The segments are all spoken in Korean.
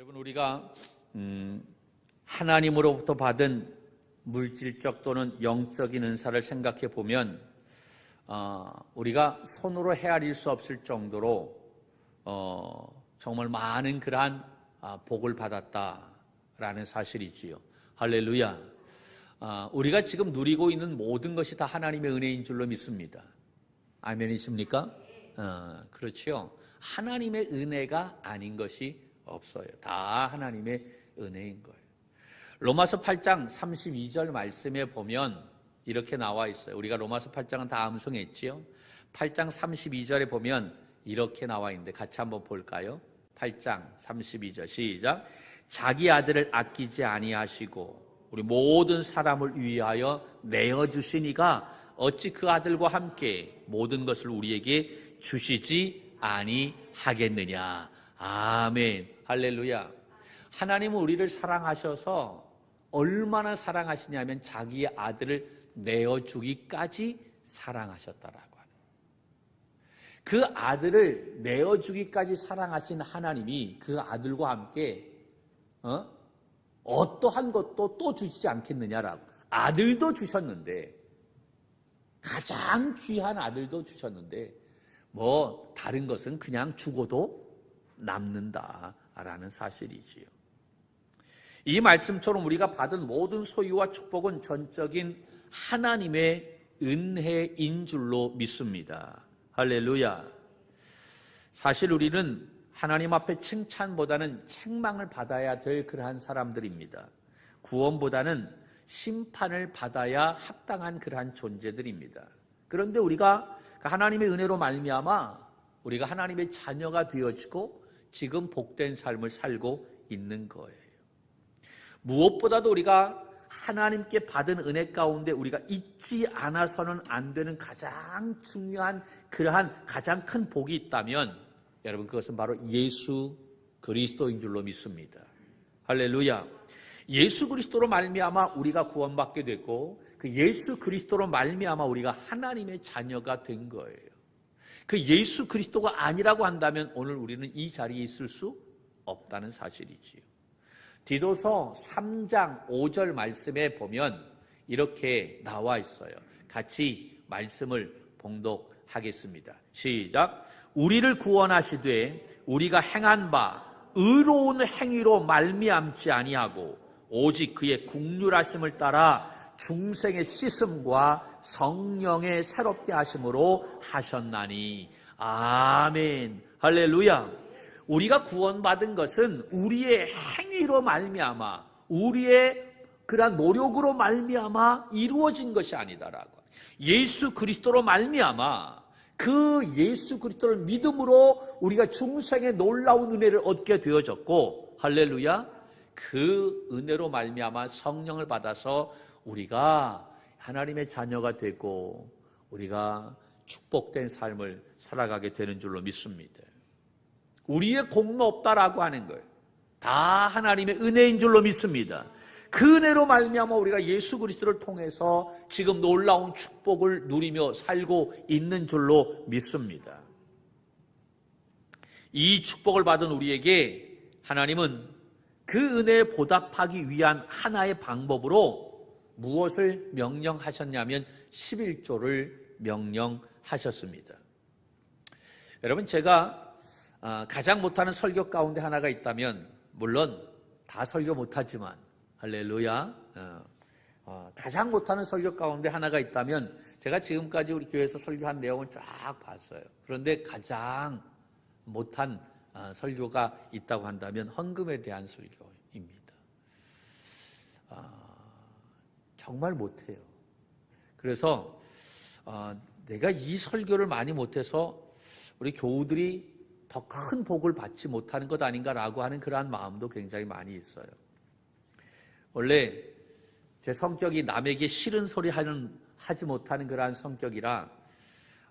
여러분, 우리가 하나님으로부터 받은 물질적 또는 영적인 은사를 생각해 보면 우리가 손으로 헤아릴 수 없을 정도로 정말 많은 그러한 복을 받았다라는 사실이지요. 할렐루야. 우리가 지금 누리고 있는 모든 것이 다 하나님의 은혜인 줄로 믿습니다. 아멘이십니까? 그렇지요. 하나님의 은혜가 아닌 것이 없어요. 다 하나님의 은혜인 거예요. 로마서 8장 32절 말씀에 보면 이렇게 나와 있어요. 우리가 로마서 8장은 다 암송했지요. 8장 32절에 보면 이렇게 나와 있는데 같이 한번 볼까요? 8장 32절 시작. 자기 아들을 아끼지 아니하시고 우리 모든 사람을 위하여 내어주시니가 어찌 그 아들과 함께 모든 것을 우리에게 주시지 아니하겠느냐. 아멘. 할렐루야. 하나님은 우리를 사랑하셔서 얼마나 사랑하시냐면 자기의 아들을 내어주기까지 사랑하셨다라고 하는. 그 아들을 내어주기까지 사랑하신 하나님이 그 아들과 함께 어떠한 것도 또 주시지 않겠느냐라고. 아들도 주셨는데, 가장 귀한 아들도 주셨는데 뭐 다른 것은 그냥 죽어도 남는다라는 사실이지요. 이 말씀처럼 우리가 받은 모든 소유와 축복은 전적인 하나님의 은혜인 줄로 믿습니다. 할렐루야. 사실 우리는 하나님 앞에 칭찬보다는 책망을 받아야 될 그러한 사람들입니다. 구원보다는 심판을 받아야 합당한 그러한 존재들입니다. 그런데 우리가 하나님의 은혜로 말미암아 우리가 하나님의 자녀가 되어지고 지금 복된 삶을 살고 있는 거예요. 무엇보다도 우리가 하나님께 받은 은혜 가운데 우리가 잊지 않아서는 안 되는 가장 중요한 그러한 가장 큰 복이 있다면 여러분 그것은 바로 예수 그리스도인 줄로 믿습니다. 할렐루야. 예수 그리스도로 말미암아 우리가 구원받게 됐고 그 예수 그리스도로 말미암아 우리가 하나님의 자녀가 된 거예요. 그 예수 그리스도가 아니라고 한다면 오늘 우리는 이 자리에 있을 수 없다는 사실이지요. 디도서 3장 5절 말씀에 보면 이렇게 나와 있어요. 같이 말씀을 봉독하겠습니다. 시작. 우리를 구원하시되 우리가 행한 바 의로운 행위로 말미암지 아니하고 오직 그의 긍휼하심을 따라 중생의 씻음과 성령의 새롭게 하심으로 하셨나니. 아멘. 할렐루야. 우리가 구원받은 것은 우리의 행위로 말미암아 우리의 그러한 노력으로 말미암아 이루어진 것이 아니다라고. 예수 그리스도로 말미암아 그 예수 그리스도를 믿음으로 우리가 중생의 놀라운 은혜를 얻게 되어졌고, 할렐루야. 그 은혜로 말미암아 성령을 받아서 우리가 하나님의 자녀가 되고 우리가 축복된 삶을 살아가게 되는 줄로 믿습니다. 우리의 공로 없다라고 하는 거예요. 다 하나님의 은혜인 줄로 믿습니다. 그 은혜로 말미암아 우리가 예수 그리스도를 통해서 지금 놀라운 축복을 누리며 살고 있는 줄로 믿습니다. 이 축복을 받은 우리에게 하나님은 그 은혜에 보답하기 위한 하나의 방법으로 무엇을 명령하셨냐면 11조를 명령하셨습니다. 여러분, 제가 가장 못하는 설교 가운데 하나가 있다면, 물론 다 설교 못하지만 할렐루야, 가장 못하는 설교 가운데 하나가 있다면 제가 지금까지 우리 교회에서 설교한 내용을 쫙 봤어요. 그런데 가장 못한 설교가 있다고 한다면 헌금에 대한 설교입니다. 정말 못해요. 그래서 내가 이 설교를 많이 못해서 우리 교우들이 더 큰 복을 받지 못하는 것 아닌가라고 하는 그러한 마음도 굉장히 많이 있어요. 원래 제 성격이 남에게 싫은 소리 하지 못하는 그러한 성격이라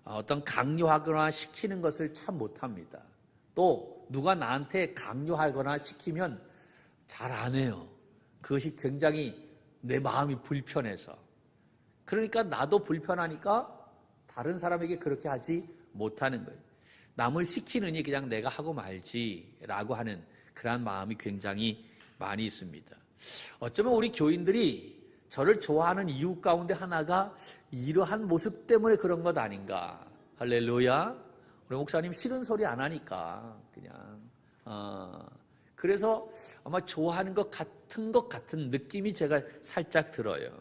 어떤 강요하거나 시키는 것을 참 못합니다. 또 누가 나한테 강요하거나 시키면 잘 안 해요. 그것이 굉장히 내 마음이 불편해서. 그러니까 나도 불편하니까 다른 사람에게 그렇게 하지 못하는 거예요. 남을 시키느니 그냥 내가 하고 말지라고 하는 그러한 마음이 굉장히 많이 있습니다. 어쩌면 우리 교인들이 저를 좋아하는 이유 가운데 하나가 이러한 모습 때문에 그런 것 아닌가. 할렐루야. 우리 목사님 싫은 소리 안 하니까 그냥 그래서 아마 좋아하는 것 같은 느낌이 제가 살짝 들어요.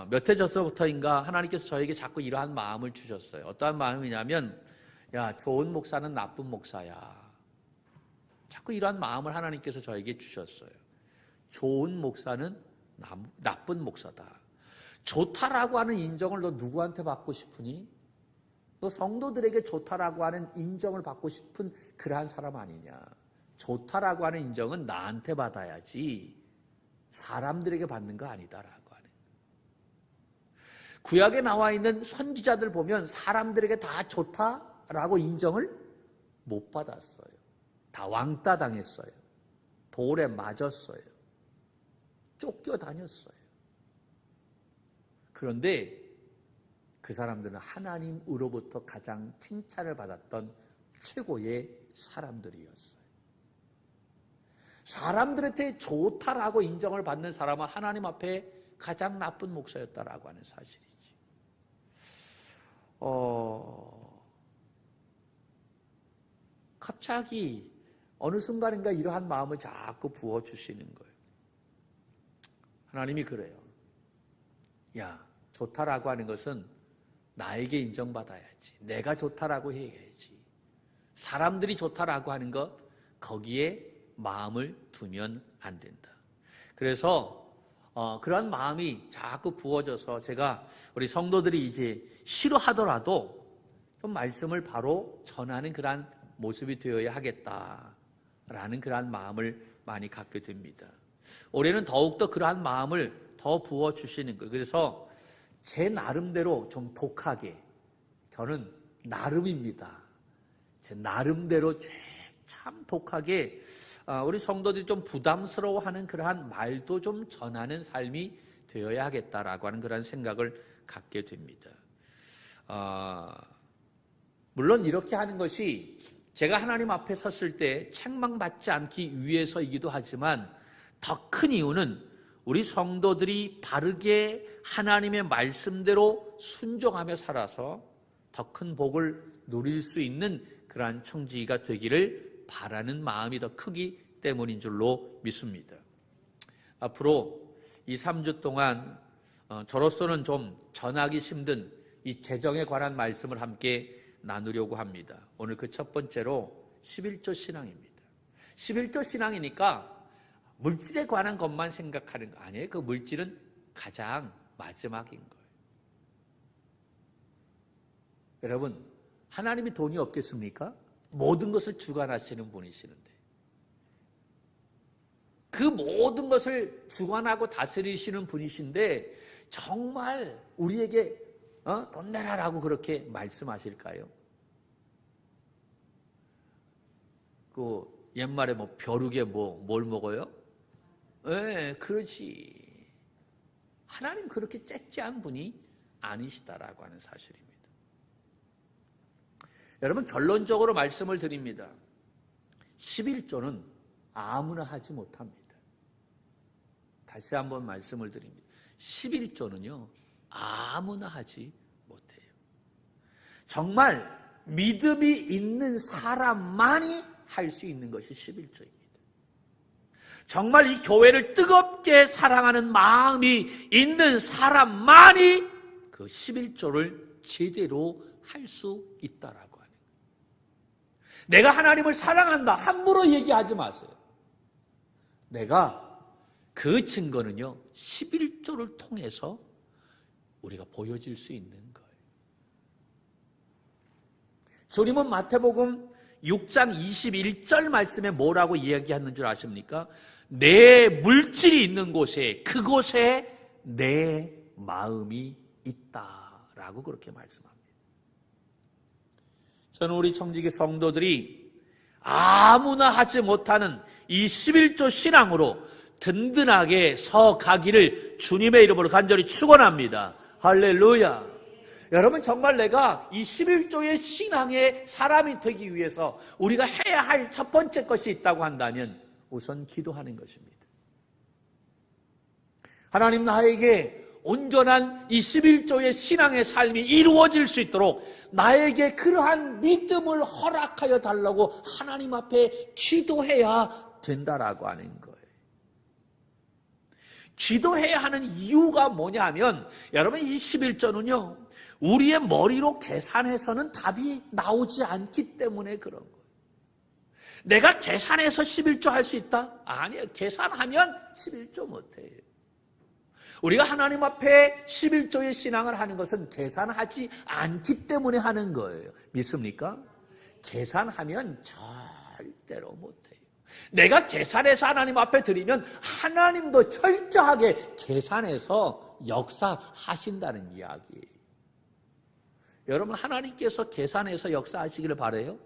몇 해 전서부터인가 하나님께서 저에게 자꾸 이러한 마음을 주셨어요. 어떠한 마음이냐면, 야, 좋은 목사는 나쁜 목사야. 자꾸 이러한 마음을 하나님께서 저에게 주셨어요. 좋은 목사는 나쁜 목사다. 좋다라고 하는 인정을 너 누구한테 받고 싶으니? 너 성도들에게 좋다라고 하는 인정을 받고 싶은 그러한 사람 아니냐. 좋다라고 하는 인정은 나한테 받아야지 사람들에게 받는 거 아니다라고 하는. 구약에 나와 있는 선지자들 보면 사람들에게 다 좋다라고 인정을 못 받았어요. 다 왕따 당했어요. 돌에 맞았어요. 쫓겨다녔어요. 그런데 그 사람들은 하나님으로부터 가장 칭찬을 받았던 최고의 사람들이었어요. 사람들한테 좋다라고 인정을 받는 사람은 하나님 앞에 가장 나쁜 목사였다라고 하는 사실이지. 갑자기 어느 순간인가 이러한 마음을 자꾸 부어주시는 거예요. 하나님이 그래요. 야, 좋다라고 하는 것은 나에게 인정받아야지. 내가 좋다라고 해야지. 사람들이 좋다라고 하는 것, 거기에 마음을 두면 안 된다. 그래서 그러한 마음이 자꾸 부어져서 제가 우리 성도들이 이제 싫어하더라도 좀 말씀을 바로 전하는 그러한 모습이 되어야 하겠다라는 그러한 마음을 많이 갖게 됩니다. 올해는 더욱더 그러한 마음을 더 부어주시는 거예요. 그래서 제 나름대로 좀 독하게, 저는 나름입니다. 제 나름대로 참 독하게 우리 성도들이 좀 부담스러워하는 그러한 말도 좀 전하는 삶이 되어야 하겠다라고 하는 그런 생각을 갖게 됩니다. 물론 이렇게 하는 것이 제가 하나님 앞에 섰을 때 책망받지 않기 위해서이기도 하지만 더 큰 이유는 우리 성도들이 바르게 하나님의 말씀대로 순종하며 살아서 더 큰 복을 누릴 수 있는 그러한 청지기가 되기를 바라는 마음이 더 크기 때문인 줄로 믿습니다. 앞으로 이 3주 동안 저로서는 좀 전하기 힘든 이 재정에 관한 말씀을 함께 나누려고 합니다. 오늘 그 첫 번째로 11조 신앙입니다. 11조 신앙이니까 물질에 관한 것만 생각하는 거 아니에요. 그 물질은 가장 마지막인 거예요. 여러분, 하나님이 돈이 없겠습니까? 모든 것을 주관하시는 분이시는데 그 모든 것을 주관하고 다스리시는 분이신데 정말 우리에게 돈 내라라고 그렇게 말씀하실까요? 그 옛말에 뭐 벼룩에 뭘 먹어요? 네, 그렇지. 하나님 그렇게 째째한 분이 아니시다라고 하는 사실입니다. 여러분, 결론적으로 말씀을 드립니다. 11조는 아무나 하지 못합니다. 다시 한번 말씀을 드립니다. 11조는요, 아무나 하지 못해요. 정말 믿음이 있는 사람만이 할 수 있는 것이 11조입니다. 정말 이 교회를 뜨겁게 사랑하는 마음이 있는 사람만이 그 11조를 제대로 할 수 있다라고 하는 거예요. 내가 하나님을 사랑한다 함부로 얘기하지 마세요. 내가 그 증거는요 11조를 통해서 우리가 보여질 수 있는 거예요. 주님은 마태복음 6장 21절 말씀에 뭐라고 이야기하는 줄 아십니까? 내 물질이 있는 곳에, 그곳에 내 마음이 있다라고 그렇게 말씀합니다. 저는 우리 청지기 성도들이 아무나 하지 못하는 이 11조 신앙으로 든든하게 서 가기를 주님의 이름으로 간절히 축원합니다. 할렐루야. 여러분, 정말 내가 이 11조의 신앙의 사람이 되기 위해서 우리가 해야 할 첫 번째 것이 있다고 한다면 우선 기도하는 것입니다. 하나님, 나에게 온전한 이 11조의 신앙의 삶이 이루어질 수 있도록 나에게 그러한 믿음을 허락하여 달라고 하나님 앞에 기도해야 된다라고 하는 거예요. 기도해야 하는 이유가 뭐냐면, 여러분, 이 11조는요, 우리의 머리로 계산해서는 답이 나오지 않기 때문에 그런 거예요. 내가 계산해서 11조 할 수 있다? 아니에요. 계산하면 11조 못해요. 우리가 하나님 앞에 11조의 신앙을 하는 것은 계산하지 않기 때문에 하는 거예요. 믿습니까? 계산하면 절대로 못해요. 내가 계산해서 하나님 앞에 드리면 하나님도 철저하게 계산해서 역사하신다는 이야기예요. 여러분, 하나님께서 계산해서 역사하시기를 바라요?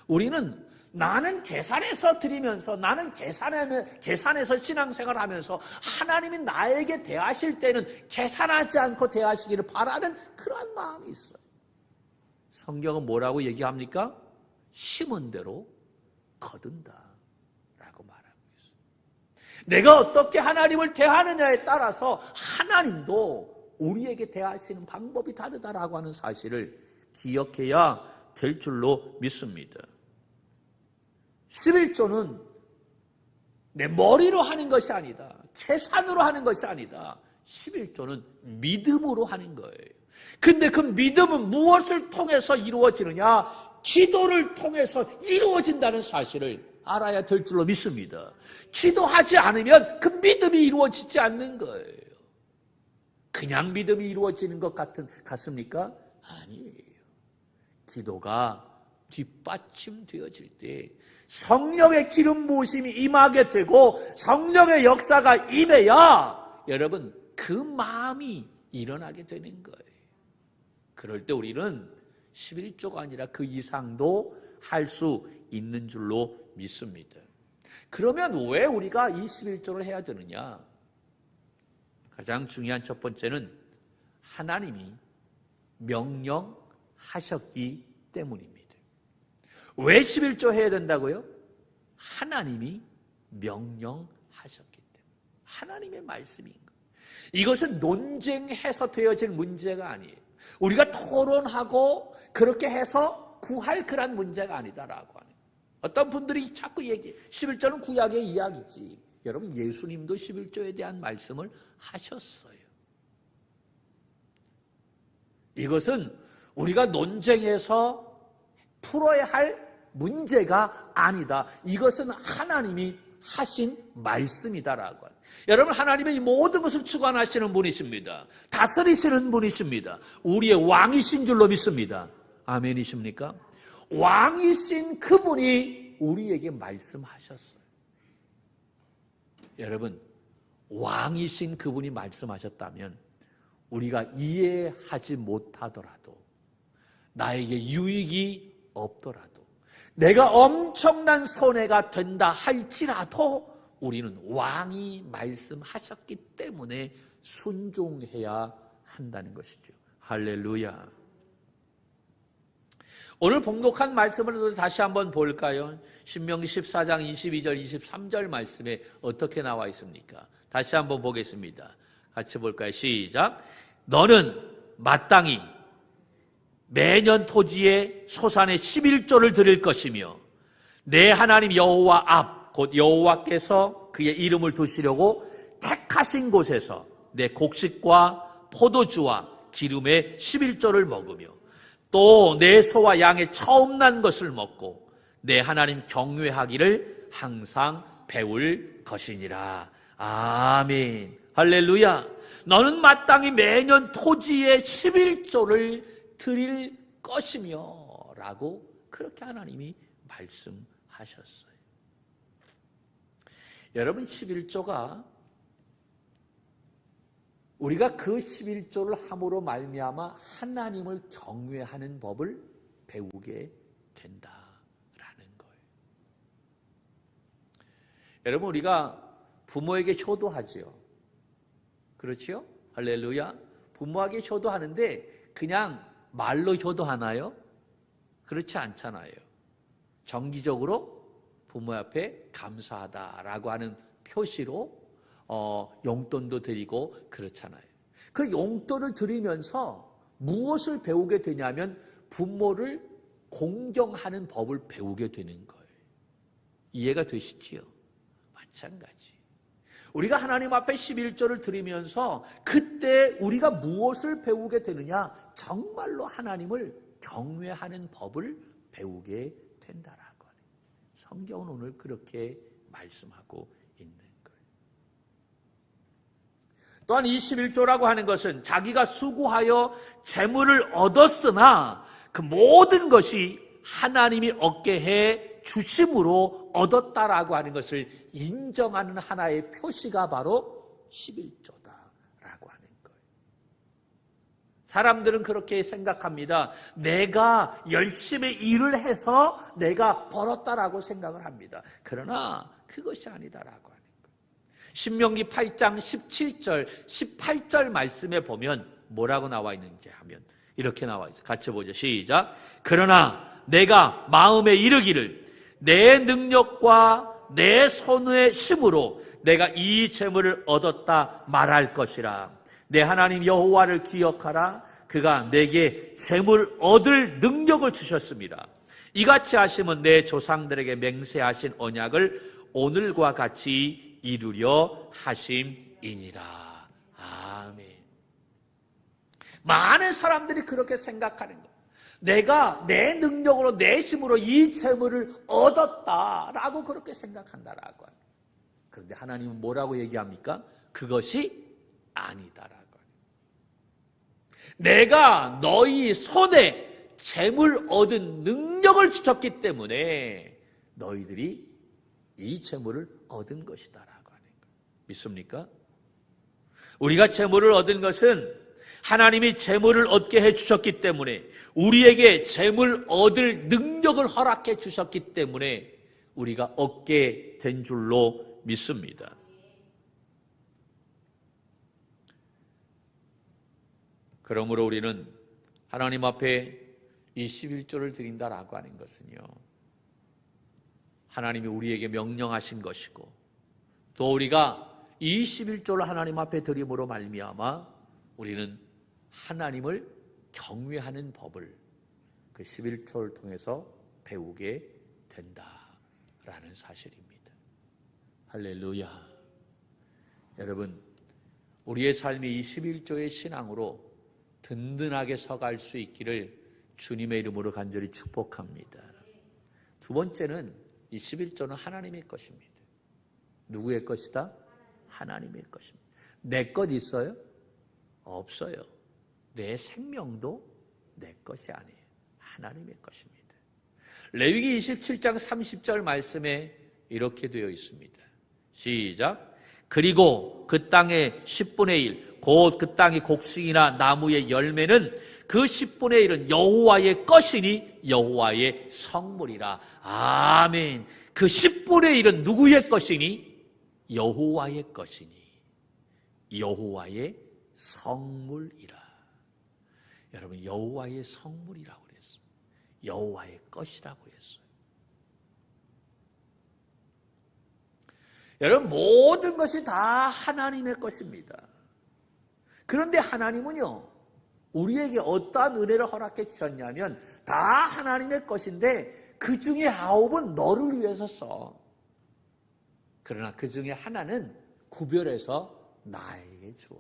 우리는 나는 계산해서 드리면서, 나는 계산해서 신앙생활을 하면서 하나님이 나에게 대하실 때는 계산하지 않고 대하시기를 바라는 그러한 마음이 있어요. 성경은 뭐라고 얘기합니까? 심은 대로 거둔다 라고 말하고 있어요. 내가 어떻게 하나님을 대하느냐에 따라서 하나님도 우리에게 대하시는 방법이 다르다라고 하는 사실을 기억해야 될 줄로 믿습니다. 11조는 내 머리로 하는 것이 아니다. 계산으로 하는 것이 아니다. 11조는 믿음으로 하는 거예요. 근데 그 믿음은 무엇을 통해서 이루어지느냐? 기도를 통해서 이루어진다는 사실을 알아야 될 줄로 믿습니다. 기도하지 않으면 그 믿음이 이루어지지 않는 거예요. 그냥 믿음이 이루어지는 것 같습니까? 아니에요. 기도가 뒷받침되어질 때 성령의 기름 부으심이 임하게 되고 성령의 역사가 임해야 여러분 그 마음이 일어나게 되는 거예요. 그럴 때 우리는 11조가 아니라 그 이상도 할 수 있는 줄로 믿습니다. 그러면 왜 우리가 이 11조를 해야 되느냐? 가장 중요한 첫 번째는 하나님이 명령하셨기 때문입니다. 왜 11조 해야 된다고요? 하나님이 명령하셨기 때문에. 하나님의 말씀인 거예요. 이것은 논쟁해서 되어질 문제가 아니에요. 우리가 토론하고 그렇게 해서 구할 그런 문제가 아니다라고 하는. 어떤 분들이 자꾸 11조는 구약의 이야기지. 여러분, 예수님도 11조에 대한 말씀을 하셨어요. 이것은 우리가 논쟁해서 풀어야 할 문제가 아니다. 이것은 하나님이 하신 말씀이다라고 합니다. 여러분, 하나님은 이 모든 것을 주관하시는 분이십니다. 다스리시는 분이십니다. 우리의 왕이신 줄로 믿습니다. 아멘이십니까? 왕이신 그분이 우리에게 말씀하셨어요. 여러분, 왕이신 그분이 말씀하셨다면 우리가 이해하지 못하더라도, 나에게 유익이 없더라도, 내가 엄청난 손해가 된다 할지라도 우리는 왕이 말씀하셨기 때문에 순종해야 한다는 것이죠. 할렐루야. 오늘 봉독한 말씀을 다시 한번 볼까요? 신명기 14장 22절 23절 말씀에 어떻게 나와 있습니까? 다시 한번 보겠습니다. 같이 볼까요? 시작. 너는 마땅히 매년 토지의 소산의 11조를 드릴 것이며 내 하나님 여호와 앞 곧 여호와께서 그의 이름을 두시려고 택하신 곳에서 내 곡식과 포도주와 기름의 11조를 먹으며 또 내 소와 양의 처음 난 것을 먹고 내 하나님 경외하기를 항상 배울 것이니라. 아멘. 할렐루야. 너는 마땅히 매년 토지의 11조를 드릴 것이며 라고 그렇게 하나님이 말씀하셨어요. 여러분, 11조가 우리가 그 11조를 함으로 말미암아 하나님을 경외하는 법을 배우게 된다라는 거예요. 여러분, 우리가 부모에게 효도하지요. 그렇지요? 할렐루야. 부모에게 효도하는데 그냥 말로 효도하나요? 그렇지 않잖아요. 정기적으로 부모 앞에 감사하다라고 하는 표시로 용돈도 드리고 그렇잖아요. 그 용돈을 드리면서 무엇을 배우게 되냐면 부모를 공경하는 법을 배우게 되는 거예요. 이해가 되시지요? 마찬가지. 우리가 하나님 앞에 11조를 드리면서 그때 우리가 무엇을 배우게 되느냐? 정말로 하나님을 경외하는 법을 배우게 된다라고 하는 거예요. 성경은 오늘 그렇게 말씀하고 있는 거예요. 또한 이 11조라고 하는 것은 자기가 수고하여 재물을 얻었으나 그 모든 것이 하나님이 얻게 해 주심으로 얻었다라고 하는 것을 인정하는 하나의 표시가 바로 11조다라고 하는 거예요. 사람들은 그렇게 생각합니다. 내가 열심히 일을 해서 내가 벌었다라고 생각을 합니다. 그러나 그것이 아니다라고 하는 거예요. 신명기 8장 17절, 18절 말씀에 보면 뭐라고 나와 있는지 하면 이렇게 나와 있어요. 같이 보죠. 시작. 그러나 내가 마음에 이르기를 내 능력과 내 손의 힘으로 내가 이 재물을 얻었다 말할 것이라. 내 하나님 여호와를 기억하라. 그가 내게 재물 얻을 능력을 주셨습니다. 이같이 하시면 내 조상들에게 맹세하신 언약을 오늘과 같이 이루려 하심이니라. 아멘. 많은 사람들이 그렇게 생각하는 거예요. 내가 내 능력으로 내 힘으로 이 재물을 얻었다라고 그렇게 생각한다라고 합니다. 그런데 하나님은 뭐라고 얘기합니까? 그것이 아니다라고 합니다. 내가 너희 손에 재물 얻은 능력을 주셨기 때문에 너희들이 이 재물을 얻은 것이다라고 하는 거예요. 믿습니까? 우리가 재물을 얻은 것은 하나님이 재물을 얻게 해주셨기 때문에 우리에게 재물 얻을 능력을 허락해 주셨기 때문에 우리가 얻게 된 줄로 믿습니다. 그러므로 우리는 하나님 앞에 이 11조를 드린다라고 하는 것은요, 하나님이 우리에게 명령하신 것이고 또 우리가 이 11조를 하나님 앞에 드림으로 말미암아 우리는 하나님을 경외하는 법을 그 11조를 통해서 배우게 된다라는 사실입니다. 할렐루야. 여러분, 우리의 삶이 이 11조의 신앙으로 든든하게 서갈 수 있기를 주님의 이름으로 간절히 축복합니다. 두 번째는 이 11조는 하나님의 것입니다. 누구의 것이다? 하나님의 것입니다. 내 것 있어요? 없어요. 내 생명도 내 것이 아니에요. 하나님의 것입니다. 레위기 27장 30절 말씀에 이렇게 되어 있습니다. 시작. 그리고 그 땅의 10분의 1, 곧 그 땅의 곡식이나 나무의 열매는 그 10분의 1은 여호와의 것이니 여호와의 성물이라. 아멘. 그 10분의 1은 누구의 것이니? 여호와의 것이니 여호와의 성물이라. 여러분, 여호와의 성물이라고 그랬어요. 여호와의 것이라고 했어요. 여러분, 모든 것이 다 하나님의 것입니다. 그런데 하나님은요, 우리에게 어떠한 은혜를 허락해 주셨냐면 다 하나님의 것인데 그 중에 9은 너를 위해서 써. 그러나 그 중에 하나는 구별해서 나에게 주어.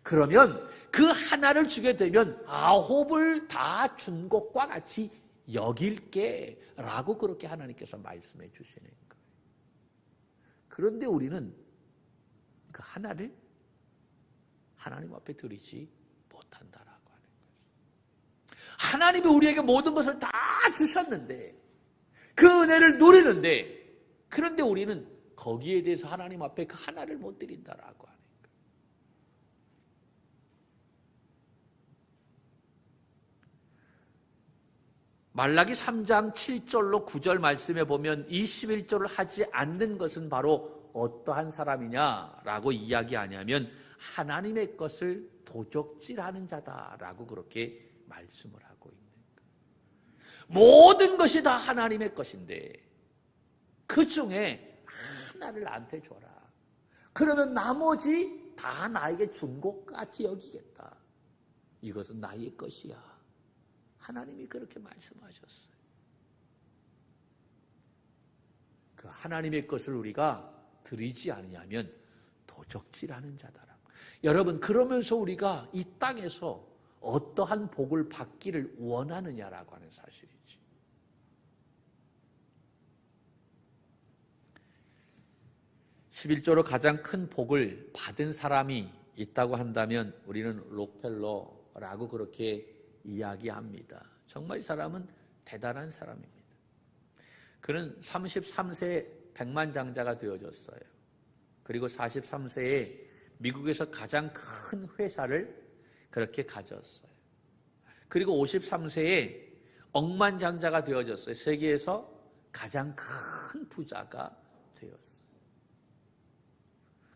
그러면 그 하나를 주게 되면 9을 다 준 것과 같이 여길게 라고 그렇게 하나님께서 말씀해 주시는 거예요. 그런데 우리는 그 하나를 하나님 앞에 드리지 못한다라고 하는 거예요. 하나님이 우리에게 모든 것을 다 주셨는데 그 은혜를 누리는데 그런데 우리는 거기에 대해서 하나님 앞에 그 하나를 못 드린다라고 하는 거예요. 말라기 3장 7절로 9절 말씀에 보면 이 11조를 하지 않는 것은 바로 어떠한 사람이냐라고 이야기하냐면 하나님의 것을 도적질하는 자다라고 그렇게 말씀을 하고 있는 거예요. 모든 것이 다 하나님의 것인데 그 중에 하나를 나한테 줘라. 그러면 나머지 다 나에게 준 것까지 여기겠다. 이것은 나의 것이야. 하나님이 그렇게 말씀하셨어요. 그 하나님의 것을 우리가 드리지 않으면 도적질하는 자다라. 여러분, 그러면서 우리가 이 땅에서 어떠한 복을 받기를 원하느냐라고 하는 사실이지. 11조로 가장 큰 복을 받은 사람이 있다고 한다면 우리는 록펠러라고 그렇게 이야기합니다. 정말 이 사람은 대단한 사람입니다. 그는 33세에 백만장자가 되어졌어요. 그리고 43세에 미국에서 가장 큰 회사를 그렇게 가졌어요. 그리고 53세에 억만장자가 되어졌어요. 세계에서 가장 큰 부자가 되었어요.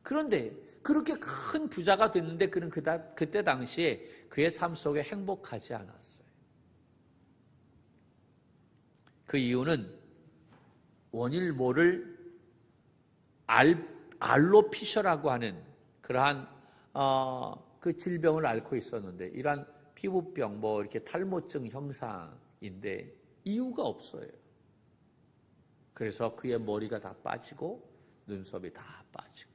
그런데 그렇게 큰 부자가 됐는데 그는 그때 당시에 그의 삶 속에 행복하지 않았어요. 그 이유는 원일 모를 알로피셔라고 하는 그러한 그 질병을 앓고 있었는데 이러한 피부병 이렇게 탈모증 형상인데 이유가 없어요. 그래서 그의 머리가 다 빠지고 눈썹이 다 빠지고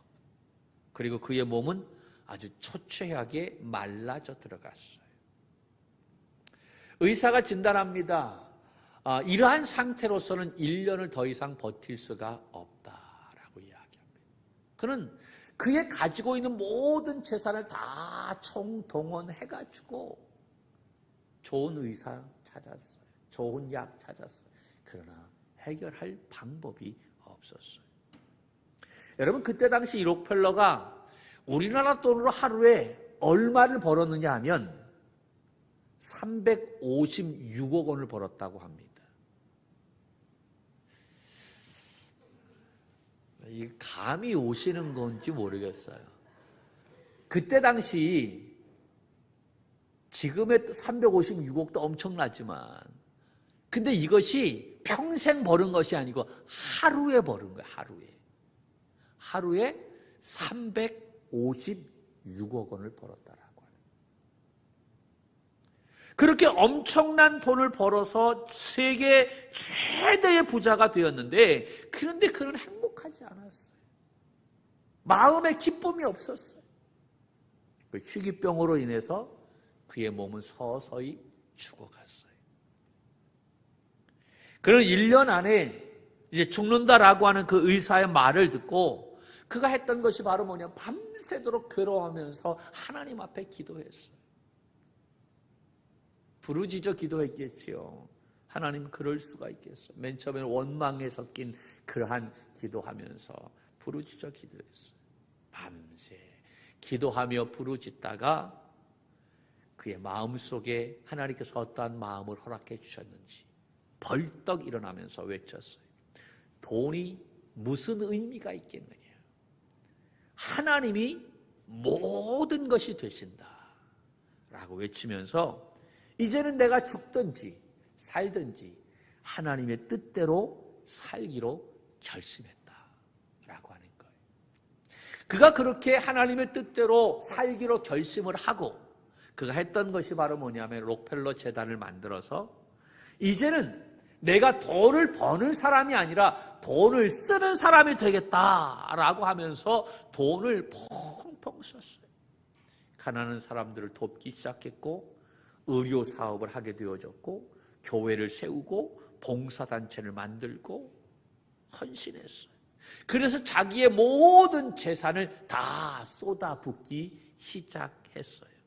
그리고 그의 몸은 아주 초췌하게 말라져 들어갔어요. 의사가 진단합니다. 이러한 상태로서는 1년을 더 이상 버틸 수가 없다라고 이야기합니다. 그는 그의 가지고 있는 모든 재산을 다 총동원해가지고 좋은 의사 찾았어요. 좋은 약 찾았어요. 그러나 해결할 방법이 없었어요. 여러분, 그때 당시 이 록펠러가 우리나라 돈으로 하루에 얼마를 벌었느냐 하면 356억 원을 벌었다고 합니다. 이 감이 오시는 건지 모르겠어요. 그때 당시 지금의 356억도 엄청나지만 근데 이것이 평생 버는 것이 아니고 하루에 버는 거예요. 하루에 356억 원을 벌었다라고 하는. 그렇게 엄청난 돈을 벌어서 세계 최대의 부자가 되었는데 그런데 그는 행복하지 않았어요. 마음에 기쁨이 없었어요. 그 희귀병으로 인해서 그의 몸은 서서히 죽어갔어요. 그는 1년 안에 이제 죽는다라고 하는 그 의사의 말을 듣고 그가 했던 것이 바로 뭐냐? 밤새도록 괴로워하면서 하나님 앞에 기도했어요. 부르짖어 기도했겠지요. 하나님, 그럴 수가 있겠어요. 맨 처음에는 원망에 섞인 그러한 기도하면서 부르짖어 기도했어요. 밤새 기도하며 부르짖다가 그의 마음속에 하나님께서 어떠한 마음을 허락해 주셨는지 벌떡 일어나면서 외쳤어요. 돈이 무슨 의미가 있겠느냐. 하나님이 모든 것이 되신다 라고 외치면서 이제는 내가 죽든지 살든지 하나님의 뜻대로 살기로 결심했다 라고 하는 거예요. 그가 그렇게 하나님의 뜻대로 살기로 결심을 하고 그가 했던 것이 바로 뭐냐면 록펠러 재단을 만들어서 이제는 내가 돈을 버는 사람이 아니라 돈을 쓰는 사람이 되겠다라고 하면서 돈을 펑펑 썼어요. 가난한 사람들을 돕기 시작했고 의료 사업을 하게 되어졌고 교회를 세우고 봉사단체를 만들고 헌신했어요. 그래서 자기의 모든 재산을 다 쏟아붓기 시작했어요.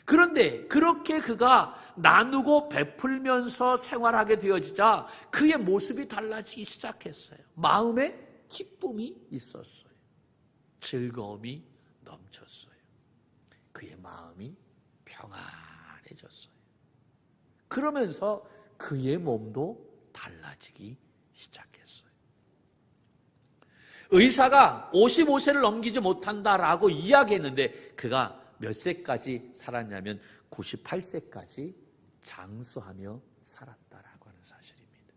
그런데 그렇게 그가 나누고 베풀면서 생활하게 되어지자 그의 모습이 달라지기 시작했어요. 마음에 기쁨이 있었어요. 즐거움이 넘쳤어요. 그의 마음이 평안해졌어요. 그러면서 그의 몸도 달라지기 시작했어요. 의사가 55세를 넘기지 못한다라고 이야기했는데 그가 몇 세까지 살았냐면 98세까지 장수하며 살았다라고 하는 사실입니다.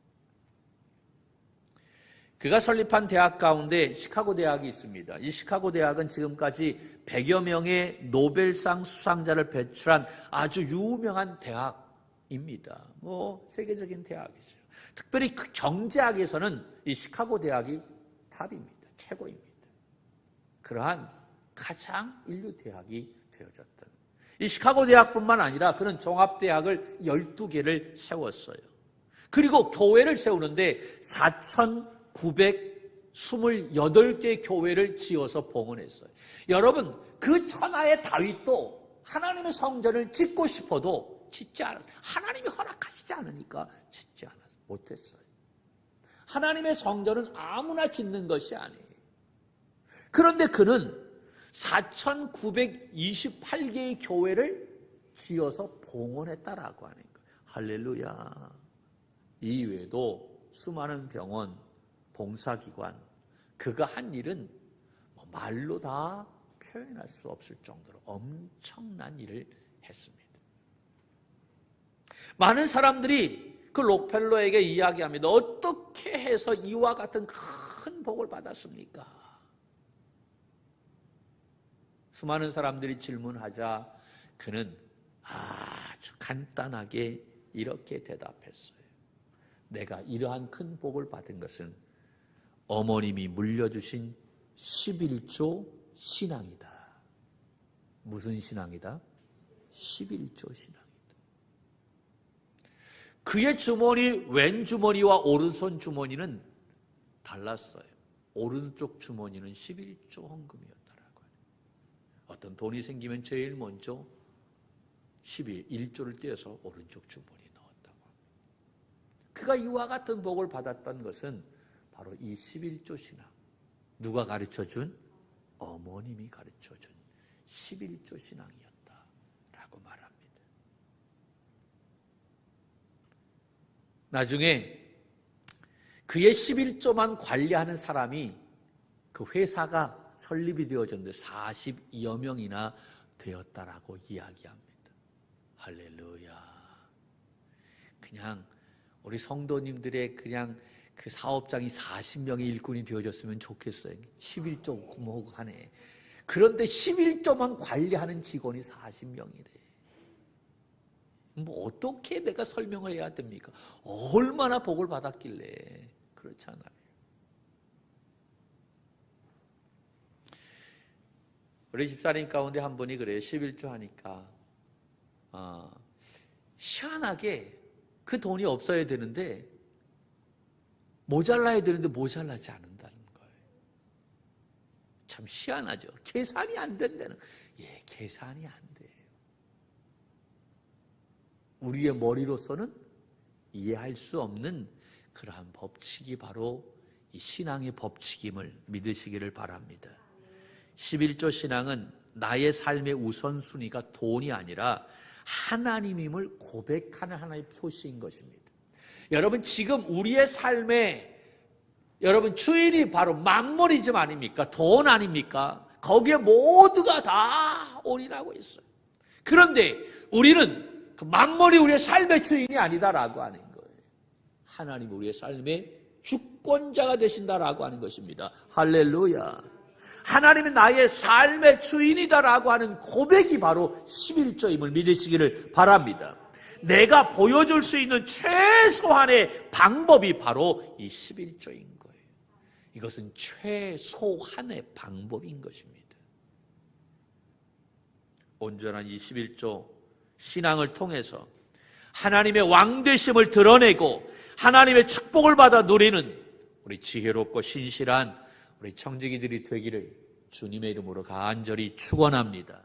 그가 설립한 대학 가운데 시카고 대학이 있습니다. 이 시카고 대학은 지금까지 100여 명의 노벨상 수상자를 배출한 아주 유명한 대학입니다. 세계적인 대학이죠. 특별히 그 경제학에서는 이 시카고 대학이 탑입니다. 최고입니다. 그러한 가장 인류 대학이 되어졌던 이 시카고 대학뿐만 아니라 그는 종합대학을 12개를 세웠어요. 그리고 교회를 세우는데 4,928개의 교회를 지어서 봉헌했어요. 여러분, 그 천하의 다윗도 하나님의 성전을 짓고 싶어도 짓지 않았어요. 하나님이 허락하시지 않으니까 짓지 못했어요. 하나님의 성전은 아무나 짓는 것이 아니에요. 그런데 그는 4,928개의 교회를 지어서 봉헌했다라고 하는 거예요. 할렐루야. 이 외에도 수많은 병원, 봉사기관, 그가 한 일은 말로 다 표현할 수 없을 정도로 엄청난 일을 했습니다. 많은 사람들이 그 록펠러에게 이야기합니다. 어떻게 해서 이와 같은 큰 복을 받았습니까? 수많은 사람들이 질문하자 그는 아주 간단하게 이렇게 대답했어요. 내가 이러한 큰 복을 받은 것은 어머님이 물려주신 11조 신앙이다. 무슨 신앙이다? 11조 신앙이다. 그의 주머니, 왼 주머니와 오른손 주머니는 달랐어요. 오른쪽 주머니는 11조 헌금이었다라고 해요. 어떤 돈이 생기면 제일 먼저 1조를 떼어서 오른쪽 주머니에 넣었다고 합니다. 그가 이와 같은 복을 받았던 것은 바로 이 11조 신앙. 누가 가르쳐준? 어머님이 가르쳐준 11조 신앙이었다라고 말합니다. 나중에 그의 11조만 관리하는 사람이 그 회사가 설립이 되어졌는데 42여 명이나 되었다라고 이야기합니다. 할렐루야. 그냥 우리 성도님들의 그냥 그 사업장이 40명의 일꾼이 되어졌으면 좋겠어요. 11조 뭐 하네. 그런데 11조만 관리하는 직원이 40명이래. 뭐 어떻게 내가 설명을 해야 됩니까? 얼마나 복을 받았길래. 그렇잖아요. 우리 집사님 가운데 한 분이 그래요. 11조 하니까 희한하게 그 돈이 없어야 되는데 모자라야 되는데 모자라지 않는다는 거예요. 참 희한하죠. 계산이 안 된다는. 예, 계산이 안 돼요. 우리의 머리로서는 이해할 수 없는 그러한 법칙이 바로 이 신앙의 법칙임을 믿으시기를 바랍니다. 11조 신앙은 나의 삶의 우선순위가 돈이 아니라 하나님임을 고백하는 하나의 표시인 것입니다. 여러분, 지금 우리의 삶에 여러분 주인이 바로 만물이즘 아닙니까? 돈 아닙니까? 거기에 모두가 다 올인하고 있어요. 그런데 우리는 그 만물이 우리의 삶의 주인이 아니다라고 하는 거예요. 하나님이 우리의 삶의 주권자가 되신다라고 하는 것입니다. 할렐루야. 하나님이 나의 삶의 주인이다라고 하는 고백이 바로 11조임을 믿으시기를 바랍니다. 내가 보여줄 수 있는 최소한의 방법이 바로 이 11조인 거예요. 이것은 최소한의 방법인 것입니다. 온전한 이 11조 신앙을 통해서 하나님의 왕되심을 드러내고 하나님의 축복을 받아 누리는 우리 지혜롭고 신실한 우리 청지기들이 되기를 주님의 이름으로 간절히 축원합니다.